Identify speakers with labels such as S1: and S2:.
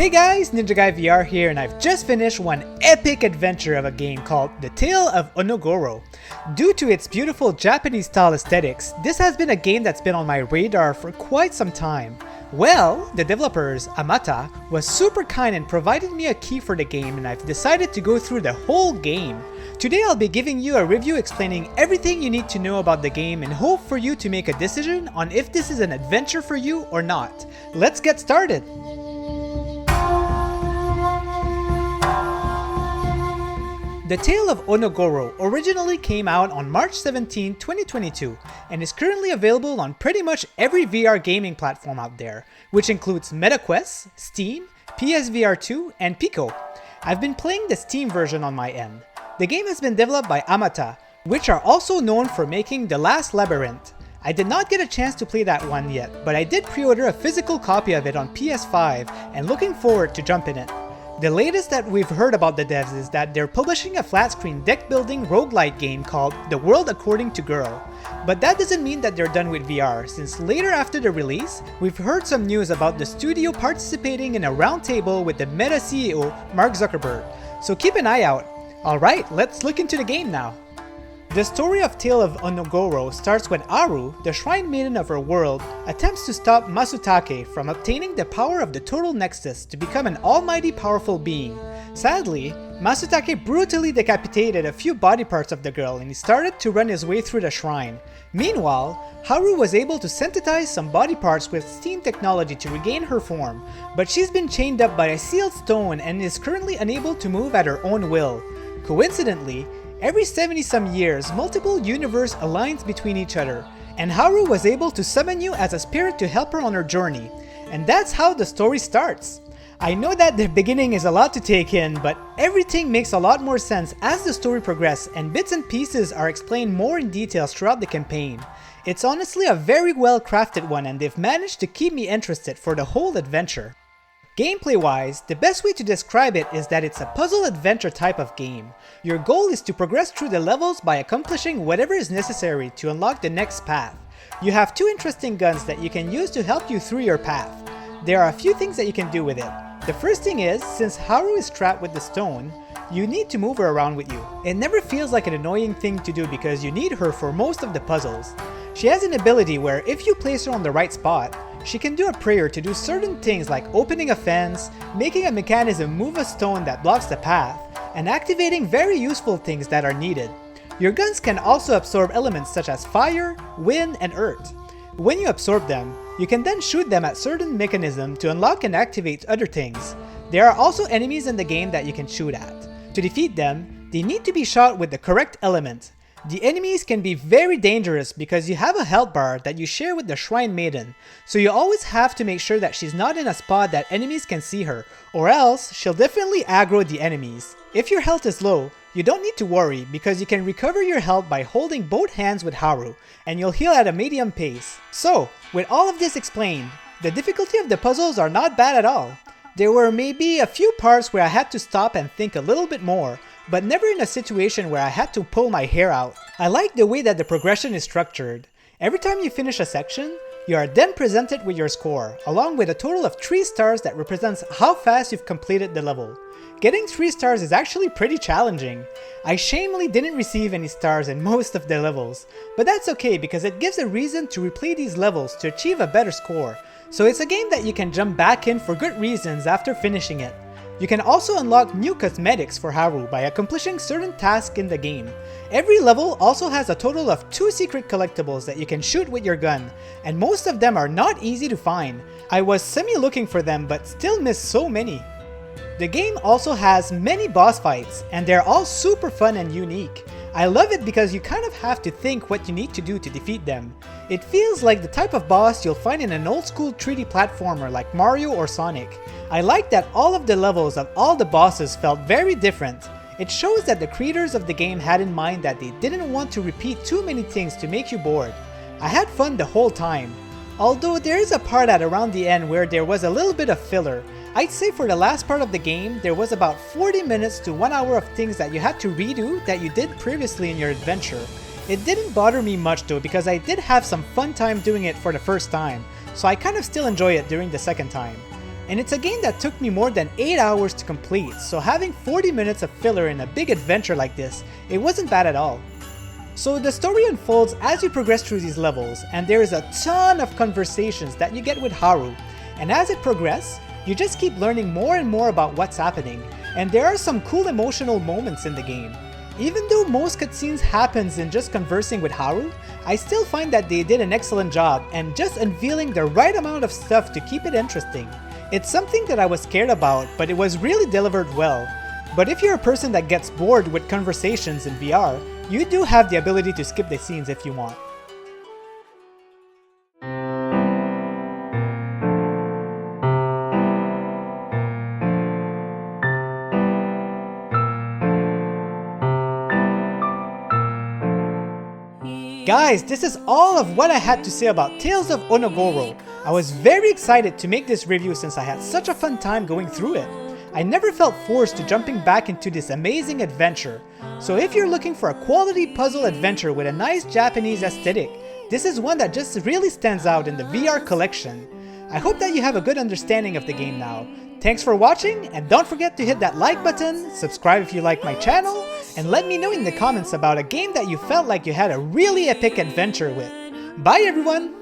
S1: Hey guys, NinjaGuyVR here, and I've just finished one epic adventure of a game called The Tale of Onogoro. Due to its beautiful Japanese style aesthetics, this has been a game that's been on my radar for quite some time. Well, the developers, Amata, was super kind and provided me a key for the game, and I've decided to go through the whole game. Today I'll be giving you a review explaining everything you need to know about the game and hope for you to make a decision on if this is an adventure for you or not. Let's get started! The Tale of Onogoro originally came out on March 17, 2022 and is currently available on pretty much every VR gaming platform out there, which includes MetaQuest, Steam, PSVR 2, and Pico. I've been playing the Steam version on my end. The game has been developed by Amata, which are also known for making The Last Labyrinth. I did not get a chance to play that one yet, but I did pre-order a physical copy of it on PS5 and looking forward to jump in it. The latest that we've heard about the devs is that they're publishing a flat-screen deck-building roguelike game called The World According to Girl. But that doesn't mean that they're done with VR, since later after the release, we've heard some news about the studio participating in a roundtable with the Meta CEO, Mark Zuckerberg. So keep an eye out. Alright, let's look into the game now. The story of Tale of Onogoro starts when Haru, the shrine maiden of her world, attempts to stop Masutake from obtaining the power of the Total Nexus to become an almighty powerful being. Sadly, Masutake brutally decapitated a few body parts of the girl and he started to run his way through the shrine. Meanwhile, Haru was able to synthesize some body parts with steam technology to regain her form, but she's been chained up by a sealed stone and is currently unable to move at her own will. Coincidentally, every 70-some years, multiple universes align between each other, and Haru was able to summon you as a spirit to help her on her journey. And that's how the story starts. I know that the beginning is a lot to take in, but everything makes a lot more sense as the story progresses and bits and pieces are explained more in detail throughout the campaign. It's honestly a very well crafted one and they've managed to keep me interested for the whole adventure. Gameplay-wise, the best way to describe it is that it's a puzzle-adventure type of game. Your goal is to progress through the levels by accomplishing whatever is necessary to unlock the next path. You have two interesting guns that you can use to help you through your path. There are a few things that you can do with it. The first thing is, since Haru is trapped with the stone, you need to move her around with you. It never feels like an annoying thing to do because you need her for most of the puzzles. She has an ability where if you place her on the right spot, she can do a prayer to do certain things like opening a fence, making a mechanism move a stone that blocks the path, and activating very useful things that are needed. Your guns can also absorb elements such as fire, wind, and earth. When you absorb them, you can then shoot them at certain mechanisms to unlock and activate other things. There are also enemies in the game that you can shoot at. To defeat them, they need to be shot with the correct element. The enemies can be very dangerous because you have a health bar that you share with the Shrine Maiden, so you always have to make sure that she's not in a spot that enemies can see her, or else she'll definitely aggro the enemies. If your health is low, you don't need to worry because you can recover your health by holding both hands with Haru, and you'll heal at a medium pace. So, with all of this explained, the difficulty of the puzzles are not bad at all. There were maybe a few parts where I had to stop and think a little bit more, but never in a situation where I had to pull my hair out. I like the way that the progression is structured. Every time you finish a section, you are then presented with your score, along with a total of 3 stars that represents how fast you've completed the level. Getting 3 stars is actually pretty challenging. I shamefully didn't receive any stars in most of the levels, but that's okay because it gives a reason to replay these levels to achieve a better score, so it's a game that you can jump back in for good reasons after finishing it. You can also unlock new cosmetics for Haru by accomplishing certain tasks in the game. Every level also has a total of 2 secret collectibles that you can shoot with your gun, and most of them are not easy to find. I was semi-looking for them but still missed so many. The game also has many boss fights, and they're all super fun and unique. I love it because you kind of have to think what you need to do to defeat them. It feels like the type of boss you'll find in an old school 3D platformer like Mario or Sonic. I like that all of the levels of all the bosses felt very different. It shows that the creators of the game had in mind that they didn't want to repeat too many things to make you bored. I had fun the whole time. Although there is a part at around the end where there was a little bit of filler. I'd say for the last part of the game, there was about 40 minutes to 1 hour of things that you had to redo that you did previously in your adventure. It didn't bother me much though because I did have some fun time doing it for the first time, so I kind of still enjoy it during the second time. and it's a game that took me more than 8 hours to complete, so having 40 minutes of filler in a big adventure like this, it wasn't bad at all. So the story unfolds as you progress through these levels, and there is a ton of conversations that you get with Haru, and as it progresses, you just keep learning more and more about what's happening, and there are some cool emotional moments in the game. Even though most cutscenes happens in just conversing with Haru, I still find that they did an excellent job and just unveiling the right amount of stuff to keep it interesting. It's something that I was scared about, but it was really delivered well. But if you're a person that gets bored with conversations in VR, you do have the ability to skip the scenes if you want. Guys, this is all of what I had to say about Tales of Onogoro. I was very excited to make this review since I had such a fun time going through it. I never felt forced to jumping back into this amazing adventure. So if you're looking for a quality puzzle adventure with a nice Japanese aesthetic, this is one that just really stands out in the VR collection. I hope that you have a good understanding of the game now. Thanks for watching, and don't forget to hit that like button, subscribe if you like my channel, and let me know in the comments about a game that you felt like you had a really epic adventure with. Bye everyone!